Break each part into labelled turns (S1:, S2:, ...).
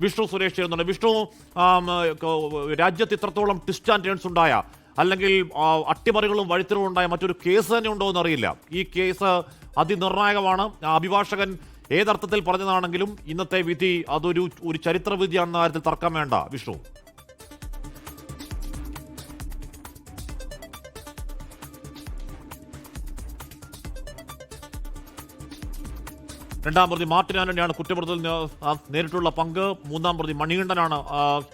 S1: വിഷ്ണു സുരേഷ് ചേരുന്നുണ്ട്. വിഷ്ണു, രാജ്യത്ത് ഇത്രത്തോളം ട്വിസ്റ്റ് ആൻഡ് ടേൺസ് ഉണ്ടായ, അല്ലെങ്കിൽ അട്ടിമറികളും വഴിത്തിരിവും ഉണ്ടായ മറ്റൊരു കേസ് തന്നെ ഉണ്ടോ എന്നറിയില്ല. ഈ കേസ് അതിനിർണായകമാണ്. അഭിഭാഷകൻ ഏതർത്ഥത്തിൽ പറഞ്ഞതാണെങ്കിലും ഇന്നത്തെ വിധി അതൊരു ചരിത്ര വിധിയാണെന്ന കാര്യത്തിൽ തർക്കം വേണ്ട. വിഷ്ണു, രണ്ടാം പ്രതി മാർട്ടിൻ ആന്റണിയാണ് കുറ്റപ്പെടുത്തൽ നേരിട്ടുള്ള പങ്ക്. മൂന്നാം പ്രതി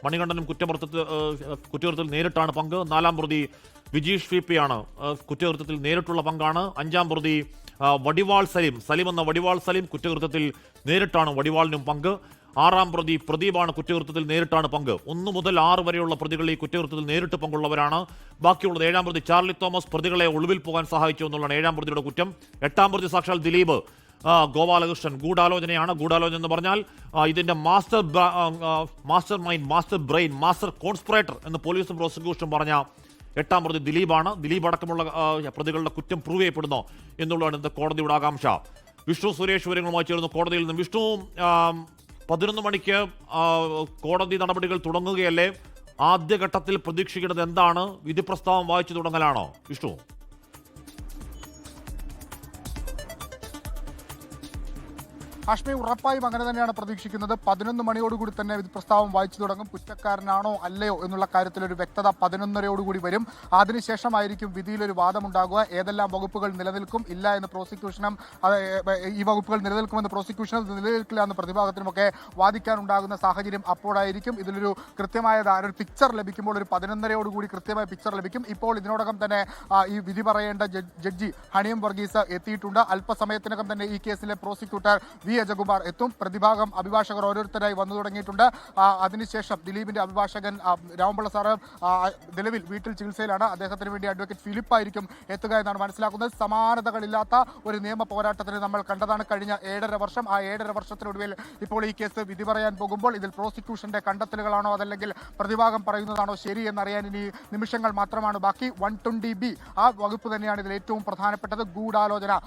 S1: മണികണ്ഠനും കുറ്റകൃത്യത്തിൽ നേരിട്ടാണ് പങ്ക്. നാലാം പ്രതി വിജീഷ് VP ആണ് കുറ്റകൃത്യത്തിൽ നേരിട്ടുള്ള പങ്കാണ്. അഞ്ചാം പ്രതി വടിവാൾ സലീം എന്ന വടിവാൾ സലീം കുറ്റകൃത്യത്തിൽ നേരിട്ടാണ് വടിവാളിനും പങ്ക്. ആറാം പ്രതി പ്രദീപാണ് കുറ്റകൃത്യത്തിൽ നേരിട്ടാണ് പങ്ക്. 1 മുതൽ 6 വരെയുള്ള പ്രതികൾ ഈ കുറ്റകൃത്യത്തിൽ നേരിട്ട് പങ്കുള്ളവരാണ്. ബാക്കിയുള്ളത് 7-ാം പ്രതി ചാർലി തോമസ് പ്രതികളെ ഒളിവിൽ പോകാൻ സഹായിച്ചു എന്നുള്ളതാണ് 7-ാം പ്രതിയുടെ കുറ്റം. 8-ാം പ്രതി സാക്ഷാൽ ദിലീപ് ഗോപാലകൃഷ്ണൻ ഗൂഢാലോചന എന്ന് പറഞ്ഞാൽ ഇതിന്റെ master mind, master brain, master conspirator എന്ന് പോലീസും പ്രോസിക്യൂഷനും പറഞ്ഞ 8-ാം പ്രതി ദിലീപാണ്. ദിലീപ് അടക്കമുള്ള പ്രതികളുടെ കുറ്റം പ്രൂവ് ചെയ്യപ്പെടുന്നു എന്നുള്ളതാണ് ഇന്നത്തെ കോടതിയുടെ ആകാംക്ഷ. വിഷ്ണു സുരേഷ് വിവരങ്ങളുമായി ചേർന്നു കോടതിയിൽ നിന്ന്. വിഷ്ണു, 11 മണിക്ക് കോടതി നടപടികൾ തുടങ്ങുകയല്ലേ? ആദ്യഘട്ടത്തിൽ പ്രതീക്ഷിക്കുന്നത് എന്താണ്? വിധി പ്രസ്താവം വായിച്ചു തുടങ്ങലാണോ വിഷ്ണു?
S2: ഹാഷ്മി, ഉറപ്പായും അങ്ങനെ തന്നെയാണ് പ്രതീക്ഷിക്കുന്നത്. 11 മണിയോടുകൂടി തന്നെ വിധി പ്രസ്താവം വായിച്ചു തുടങ്ങും. കുറ്റക്കാരനാണോ അല്ലയോ എന്നുള്ള കാര്യത്തിൽ ഒരു വ്യക്തത 11:30 വരും. അതിനുശേഷമായിരിക്കും വിധിയിലൊരു വാദമുണ്ടാകുക. ഏതെല്ലാം വകുപ്പുകൾ നിലനിൽക്കും ഇല്ല എന്ന് പ്രോസിക്യൂഷനും, ഈ വകുപ്പുകൾ നിലനിൽക്കുമെന്ന് പ്രോസിക്യൂഷനും നിലനിൽക്കില്ല എന്ന് പ്രതിഭാഗത്തിനുമൊക്കെ വാദിക്കാനുണ്ടാകുന്ന സാഹചര്യം അപ്പോഴായിരിക്കും. ഇതിലൊരു കൃത്യമായ ഒരു പിക്ചർ ലഭിക്കുമ്പോൾ ഒരു 11:30 കൃത്യമായ പിക്ചർ ലഭിക്കും. ഇപ്പോൾ ഇതിനോടകം തന്നെ ഈ വിധി പറയേണ്ട ജഡ്ജി ഹണിയം വർഗീസ് എത്തിയിട്ടുണ്ട്. അല്പസമയത്തിനകം തന്നെ ഈ കേസിലെ പ്രോസിക്യൂട്ടർ വി അജകുമാർ എത്തും. പ്രതിഭാഗം അഭിഭാഷകർ ഓരോരുത്തരായി വന്നു തുടങ്ങിയിട്ടുണ്ട്. അതിനുശേഷം ദിലീപിന്റെ അഭിഭാഷകൻ രാമപിള്ള സാറ് നിലവിൽ വീട്ടിൽ ചികിത്സയിലാണ്. അദ്ദേഹത്തിന് വേണ്ടി അഡ്വക്കേറ്റ് ഫിലിപ്പ് ആയിരിക്കും എത്തുക എന്നാണ് മനസ്സിലാക്കുന്നത്. സമാനതകളില്ലാത്ത ഒരു നിയമ പോരാട്ടത്തിന് നമ്മൾ കണ്ടതാണ് കഴിഞ്ഞ 7.5 വർഷം. ആ 7.5 വർഷത്തിനൊടുവിൽ ഇപ്പോൾ ഈ കേസ് വിധി പറയാൻ പോകുമ്പോൾ ഇതിൽ പ്രോസിക്യൂഷന്റെ കണ്ടെത്തലുകളാണോ അതല്ലെങ്കിൽ പ്രതിഭാഗം പറയുന്നതാണോ ശരി എന്നറിയാൻ ഇനി നിമിഷങ്ങൾ മാത്രമാണ് ബാക്കി. 120B ആ വകുപ്പ് തന്നെയാണ് ഇതിൽ ഏറ്റവും പ്രധാനപ്പെട്ടത്. ഗൂഢാലോചന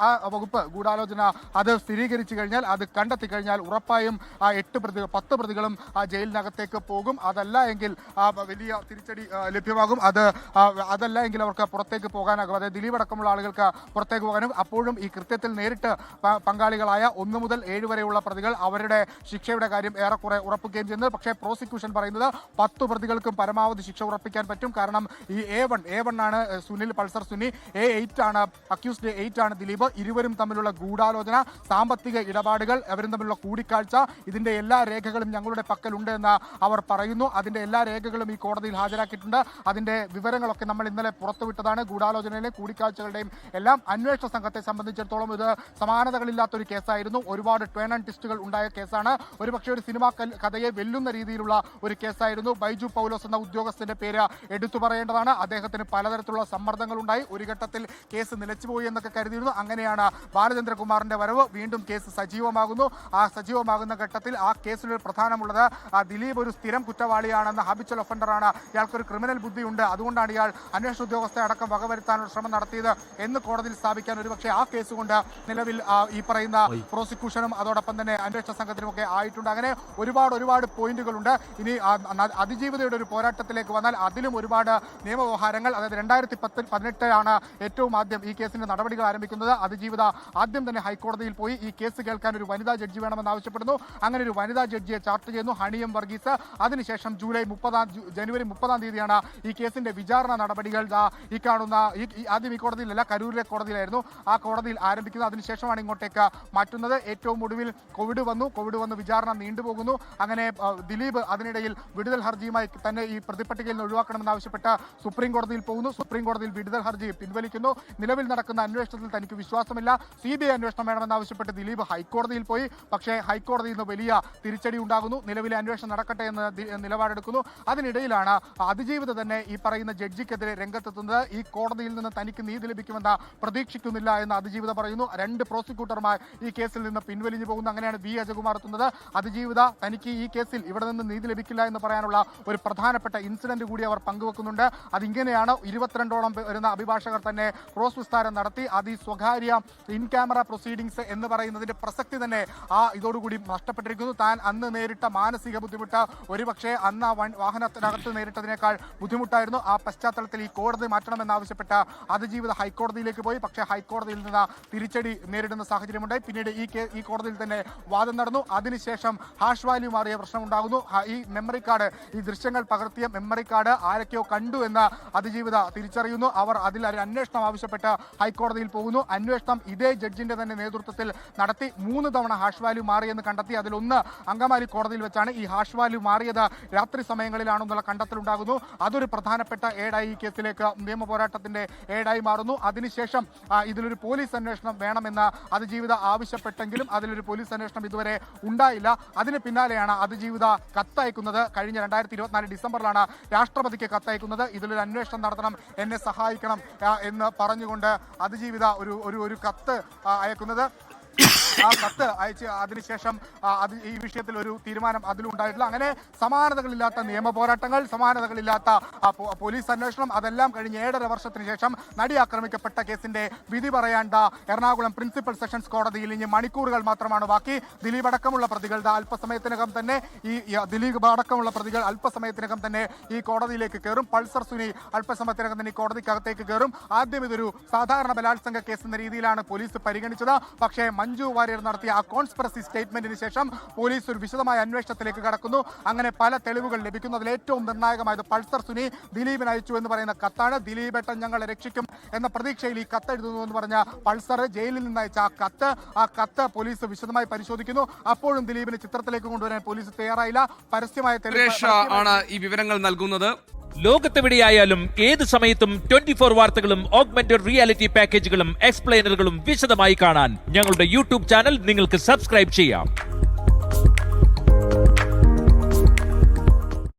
S2: ആ വകുപ്പ് ഗൂഢാലോചന അത് സ്ഥിരീകരിച്ചു കഴിഞ്ഞാൽ, അത് കണ്ടെത്തി കഴിഞ്ഞാൽ ഉറപ്പായും ആ 10 പ്രതികളും ആ ജയിലിനകത്തേക്ക് പോകും. അതല്ല എങ്കിൽ വലിയ തിരിച്ചടി ലഭ്യമാകും. അതല്ല എങ്കിൽ അവർക്ക് പുറത്തേക്ക് പോകാനാകും. അതായത് ദിലീപ് അടക്കമുള്ള ആളുകൾക്ക് പുറത്തേക്ക് പോകാനും. അപ്പോഴും ഈ കൃത്യത്തിൽ നേരിട്ട് പങ്കാളികളായ 1 മുതൽ 7 വരെയുള്ള പ്രതികൾ അവരുടെ ശിക്ഷയുടെ കാര്യം ഏറെക്കുറെ ഉറപ്പിക്കുകയും ചെയ്യുന്നത്. പക്ഷേ പ്രോസിക്യൂഷൻ പറയുന്നത് 10 പ്രതികൾക്കും പരമാവധി ശിക്ഷ ഉറപ്പിക്കാൻ പറ്റും. കാരണം ഈ A1 ആണ് സുനിൽ പൾസർ സുനി, A8 ആണ് അക്യൂസ്ഡ്, A8 ആണ് ദിലീപ്. ഇരുവരും തമ്മിലുള്ള ഗൂഢാലോചന, സാമ്പത്തിക ഇടപാടുകൾ, അവരും തമ്മിലുള്ള കൂടിക്കാഴ്ച, ഇതിന്റെ എല്ലാ രേഖകളും ഞങ്ങളുടെ പക്കലുണ്ട് എന്ന് അവർ പറയുന്നു. അതിന്റെ എല്ലാ രേഖകളും ഈ കോടതിയിൽ ഹാജരാക്കിയിട്ടുണ്ട്. അതിന്റെ വിവരങ്ങളൊക്കെ നമ്മൾ ഇന്നലെ പുറത്തുവിട്ടതാണ്. ഗൂഢാലോചനയിലെ കൂടിക്കാഴ്ചകളുടെയും എല്ലാം. അന്വേഷണ സംഘത്തെ സംബന്ധിച്ചിടത്തോളം ഇത് സമാനതകളില്ലാത്തൊരു കേസായിരുന്നു. ഒരുപാട് ടേൺ ആൻഡ് ട്വിസ്റ്റുകൾ ഉണ്ടായ കേസാണ്. ഒരുപക്ഷെ ഒരു സിനിമാ കഥയെ വെല്ലുന്ന രീതിയിലുള്ള ഒരു കേസായിരുന്നു. ബൈജു പൗലോസ് എന്ന ഉദ്യോഗസ്ഥന്റെ പേര് എടുത്തു പറയേണ്ടതാണ്. അദ്ദേഹത്തിന് പലതരത്തിലുള്ള സമ്മർദ്ദങ്ങൾ ഉണ്ടായി. ഒരു ഘട്ടത്തിൽ കേസ് നിലച്ചുപോയി എന്നൊക്കെ കരുതിയിരുന്നു. അങ്ങനെയാണ് ബാലചന്ദ്രകുമാറിന്റെ വരവ്. വീണ്ടും കേസ് സജീവമാകുന്നു. ആ സജീവമാകുന്ന ഘട്ടത്തിൽ ആ കേസിലൊരു പ്രധാനമുള്ളത് ദിലീപ് ഒരു സ്ഥിരം കുറ്റവാളിയാണെന്ന്, ഹാബിച്വൽ ഒഫൻഡറാണ്, ഇയാൾക്കൊരു ക്രിമിനൽ ബുദ്ധിയുണ്ട്, അതുകൊണ്ടാണ് ഇയാൾ അന്വേഷണ ഉദ്യോഗസ്ഥരെ അടക്കം വകവരുത്താനുള്ള ശ്രമം നടത്തിയത് എന്ന് കോടതിയിൽ സ്ഥാപിക്കാൻ ഒരുപക്ഷെ ആ കേസ് കൊണ്ട് നിലവിൽ ഈ പറയുന്ന പ്രോസിക്യൂഷനും അതോടൊപ്പം തന്നെ അന്വേഷണ സംഘത്തിനുമൊക്കെ ആയിട്ടുണ്ട്. അങ്ങനെ ഒരുപാട് പോയിന്റുകളുണ്ട്. ഇനി അതിജീവിതയുടെ ഒരു പോരാട്ടത്തിലേക്ക് വന്നാൽ അതിലും ഒരുപാട് നിയമവ്യവഹാരങ്ങൾ. അതായത് 2018 ഏറ്റവും ആദ്യം ഈ കേസിന്റെ നടപടികൾ ആരംഭിക്കുന്നത്. അതിജീവിത ആദ്യം തന്നെ ഹൈക്കോടതിയിൽ പോയി ഈ കേസ് കേൾക്കാൻ ഒരു വനിതാ ജഡ്ജി വേണമെന്ന് ആവശ്യപ്പെടുന്നു. അങ്ങനെ ഒരു വനിതാ ജഡ്ജിയെ ചാർട്ട് ചെയ്യുന്നു ഹണിയം വർഗീസ്. അതിനുശേഷം ജനുവരി 30-ാം തീയതിയാണ് ഈ കേസിന്റെ വിചാരണ നടപടികൾ ഈ കാണുന്ന ആദ്യം ഈ കോടതിയിലല്ല, കരൂരിലെ കോടതിയിലായിരുന്നു. ആ കോടതിയിൽ ആരംഭിക്കുന്നത്. അതിനുശേഷമാണ് ഇങ്ങോട്ടേക്ക് മാറ്റുന്നത്. ഏറ്റവും ഒടുവിൽ കോവിഡ് വന്നു വിചാരണ നീണ്ടുപോകുന്നു. അങ്ങനെ ദിലീപ് അതിനിടയിൽ വിടുതൽ ഹർജിയുമായി തന്നെ ഈ പ്രതിപട്ടികയിൽ നിന്ന് ഒഴിവാക്കണമെന്ന് ആവശ്യപ്പെട്ട് സുപ്രീം കോടതിയിൽ പോകുന്നു. സുപ്രീം കോടതിയിൽ വിടുതൽ ഹർജി പിൻവലിക്കുന്നു. നിലവിൽ നടക്കുന്ന അന്വേഷണത്തിൽ തനിക്ക് വിശ്വാസമില്ല, CBI അന്വേഷണം വേണമെന്നാവശ്യപ്പെട്ട് ദിലീപ് ഹൈക്കോടതിയിൽ പോയി. പക്ഷേ ഹൈക്കോടതിയിൽ നിന്ന് വലിയ തിരിച്ചടി ഉണ്ടാകുന്നു. നിലവിലെ അന്വേഷണം നടക്കട്ടെ എന്ന് നിലപാടെടുക്കുന്നു. അതിനിടയിലാണ് അതിജീവിത തന്നെ ഈ പറയുന്ന ജഡ്ജിക്കെതിരെ രംഗത്തെത്തുന്നത്. ഈ കോടതിയിൽ നിന്ന് തനിക്ക് നീതി ലഭിക്കുമെന്ന് പ്രതീക്ഷിക്കുന്നില്ല എന്ന് അതിജീവിത പറയുന്നു. 2 പ്രോസിക്യൂട്ടർമാർ ഈ കേസിൽ നിന്ന് പിൻവലിഞ്ഞു പോകുന്നു. അങ്ങനെയാണ് വി അജകുമാർ എത്തുന്നത്. അതിജീവിത തനിക്ക് ഈ കേസിൽ ഇവിടെ നിന്ന് നീതി ലഭിക്കില്ല എന്ന് പറയാനുള്ള ഒരു പ്രധാനപ്പെട്ട ഇൻസിഡന്റ് കൂടി അവർ പങ്കുവെക്കുന്നുണ്ട്. അതിങ്ങനെയാണ് 22ഓളം വരുന്ന അഭിഭാഷകർ തന്നെ ക്രോസ് വിസ്താരം നടത്തി. സ്വകാര്യ ഇൻ ക്യാമറ പ്രൊസീഡിംഗ്സ് എന്ന് പറയുന്നതിന്റെ പ്രസക്തി തന്നെ ഇതോടുകൂടി നഷ്ടപ്പെട്ടിരിക്കുന്നു. താൻ അന്ന് നേരിട്ട മാനസിക ബുദ്ധിമുട്ട് ഒരുപക്ഷെ അന്ന് ആ വാഹനത്തിനകത്ത് നേരിട്ടതിനേക്കാൾ ബുദ്ധിമുട്ടായിരുന്നു. ആ പശ്ചാത്തലത്തിൽ ഈ കോടതി മാറ്റണമെന്നാവശ്യപ്പെട്ട അതിജീവിത ഹൈക്കോടതിയിലേക്ക് പോയി. പക്ഷേ ഹൈക്കോടതിയിൽ നിന്ന് തിരിച്ചടി നേരിടുന്ന സാഹചര്യമുണ്ടായി. പിന്നീട് ഈ കോടതിയിൽ തന്നെ വാദം നടന്നു. അതിനുശേഷം ഹാഷ് വാല്യൂ മാറിയ പ്രശ്നമുണ്ടാകുന്നു. ഈ മെമ്മറി കാർഡ്, ഈ ദൃശ്യങ്ങൾ പകർത്തിയ മെമ്മറി കാർഡ് ആരൊക്കെയോ കണ്ടു എന്ന് അതിജീവിത തിരിച്ചറിയുന്നു. അവർ അതിൽ ഒരു അന്വേഷണം ആവശ്യപ്പെട്ട് ഹൈക്കോടതിയിൽ പോകുന്നു. അന്വേഷണം ഇതേ ജഡ്ജിന്റെ തന്നെ നേതൃത്വത്തിൽ നടത്തി. 3 തവണ ഹാഷ് വാല്യൂ മാറിയെന്ന് കണ്ടെത്തി. അതിലൊന്ന് അങ്കമാലി കോടതിയിൽ വെച്ചാണ്. ഈ ഹാഷ് വാല്യൂ മാറിയത് രാത്രി സമയങ്ങളിലാണെന്നുള്ള കണ്ടെത്തലുണ്ടാകുന്നു. അതൊരു പ്രധാനപ്പെട്ട ഏടായി ഈ കേസിലേക്ക് നിയമ പോരാട്ടത്തിന്റെ ഏടായി മാറുന്നു. അതിനുശേഷം ഇതിലൊരു പോലീസ് അന്വേഷണം വേണമെന്ന് അതിജീവിത ആവശ്യപ്പെട്ടെങ്കിലും അതിലൊരു പോലീസ് അന്വേഷണം ഇതുവരെ ഉണ്ടായില്ല. അതിന് പിന്നാലെയാണ് അതിജീവിത കത്തയക്കുന്നത്. കഴിഞ്ഞ 2024 ഡിസംബറിലാണ് രാഷ്ട്രപതിക്ക് കത്തയക്കുന്നത്. ഇതിലൊരു അന്വേഷണം നടത്തണം, എന്നെ സഹായിക്കണം എന്ന് പറഞ്ഞുകൊണ്ട് അതിജീവിത ഒരു കത്ത് അയക്കുന്നത്. ആ കത്ത് അയച്ച് അതിനുശേഷം ഈ വിഷയത്തിൽ ഒരു തീരുമാനം അതിലുണ്ടായിട്ടില്ല. അങ്ങനെ സമാനതകളില്ലാത്ത നിയമ പോരാട്ടങ്ങൾ, സമാനതകളില്ലാത്ത പോലീസ് അന്വേഷണം, അതെല്ലാം കഴിഞ്ഞ് 7.5 വർഷത്തിന് ശേഷം നടി ആക്രമിക്കപ്പെട്ട കേസിന്റെ വിധി പറയേണ്ട എറണാകുളം പ്രിൻസിപ്പൽ സെഷൻസ് കോടതിയിൽ ഇനി മണിക്കൂറുകൾ മാത്രമാണ് ബാക്കി. ദിലീപ് അടക്കമുള്ള പ്രതികൾ അല്പസമയത്തിനകം തന്നെ ഈ കോടതിയിലേക്ക് കയറും. പൾസർ സുനി അല്പസമയത്തിനകം തന്നെ ഈ കോടതിക്കകത്തേക്ക് കയറും. ആദ്യം ഇതൊരു സാധാരണ ബലാത്സംഗ കേസ് എന്ന രീതിയിലാണ് പോലീസ് പരിഗണിച്ചത്. പക്ഷേ മഞ്ജു വാര്യർ നടത്തിയ ആ കോൺസ്പിറസി സ്റ്റേറ്റ്മെന്റിന് ശേഷം പോലീസ് ഒരു വിശദമായ അന്വേഷണത്തിലേക്ക് കടക്കുന്നു. അങ്ങനെ പല തെളിവുകൾ ലഭിക്കുന്നു. അതിൽ ഏറ്റവും നിർണായകമായത് പൾസർ സുനി ദിലീപിന് അയച്ചു എന്ന് പറയുന്ന കത്താണ്. ദിലീപേട്ടൻ ഞങ്ങളെ രക്ഷിക്കും എന്ന പ്രതീക്ഷയിൽ ഈ കത്ത് എഴുതുന്നു എന്ന് പറഞ്ഞ പൾസർ ജയിലിൽ നിന്ന് അയച്ച ആ കത്ത് പോലീസ് വിശദമായി പരിശോധിക്കുന്നു. അപ്പോഴും ദിലീപിനെ ചിത്രത്തിലേക്ക് കൊണ്ടുവരാൻ പോലീസ് തയ്യാറായില്ല. പരസ്യമായ
S3: ആണ് ഈ വിവരങ്ങൾ നൽകുന്നത്.
S4: ലോകത്തെവിടെയായാലും ഏത് സമയത്തും 24 വാർത്തകളും ഓഗ്മെന്റഡ് റിയാലിറ്റി പാക്കേജുകളും എക്സ്പ്ലെയിനറുകളും വിശദമായി കാണാൻ ഞങ്ങളുടെ യൂട്യൂബ് ചാനൽ നിങ്ങൾക്ക് സബ്സ്ക്രൈബ് ചെയ്യാം.